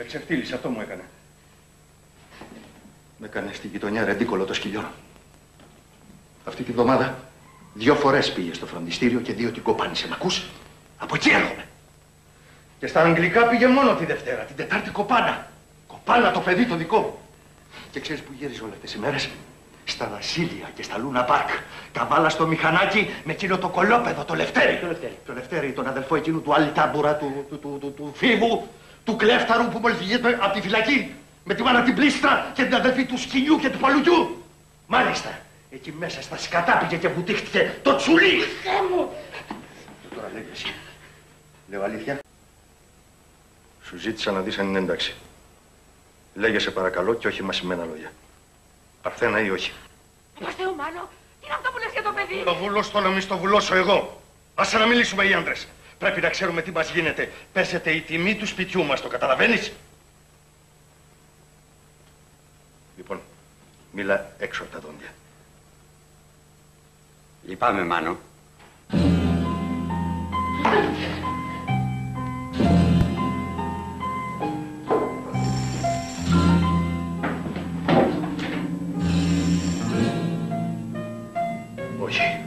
Με ξεφτύλισε, αυτό μου έκανε. Με έκανε στη γειτονιά ρεντίκολο το σκυλιό. Αυτή τη βδομάδα 2 φορές πήγε στο φροντιστήριο και 2 την κοπάνισε. Μ' ακούς? Από εκεί έρχομαι. Και στα αγγλικά πήγε μόνο τη Δευτέρα. Την Τετάρτη κοπάνα. Κοπάνα το παιδί το δικό μου. Και ξέρεις που γύριζε όλες τις ημέρες? Στα Βασίλεια και στα Λούνα Πάρκ. Καβάλα στο μηχανάκι με εκείνο το κολόπεδο, το Λευτέρη. Το Λευτέρη, τον αδελφό εκείνου του άλλη τάμπουρα, του Φίβου, του κλέφταρου που μόλις βγήκε από τη φυλακή. Με τη μάνα την Πλήστρα και την αδελφή του Σκυλιού και του Παλουτιού. Μάλιστα, εκεί μέσα στα σκατά πήγε και βουτήχτηκε το τσουλί. Θεέ μου! Τώρα λέγε εσύ. Λέω αλήθεια. Σου ζήτησα να δεις αν είναι εντάξει. Λέγε σε παρακαλώ και όχι μασημένα λόγια. Παρθένα ή όχι. Θεό Μάνο, τι είναι αυτό που λες για το παιδί? Το βουλός το να μη στο βουλώσω εγώ. Άσε να μιλήσουμε οι άντρες. Πρέπει να ξέρουμε τι μας γίνεται. Πέσετε η τιμή του σπιτιού μας, το καταλαβαίνεις? Λοιπόν, μίλα έξω από τα δόντια. Λυπάμαι, Μάνο. Όχι.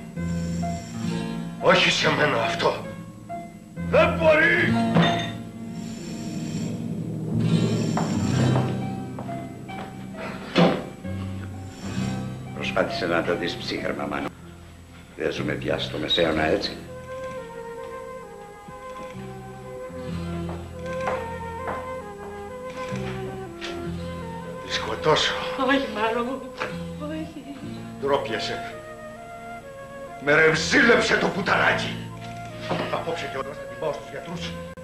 Όχι σε μένα αυτό. Δεν μπορεί! Προσπάθησε να το δεις ψύχρεμα, Μάνο. Δεν ζούμε πια στο μεσαίωνα έτσι. Τη σκοτώσω. Όχι, Μάνο μου. Όχι. Ντρόπιασε. Με ρεμζίλεψε το πουτανάκι. Απόψε κιόλας θα την πάω στους γιατρούς.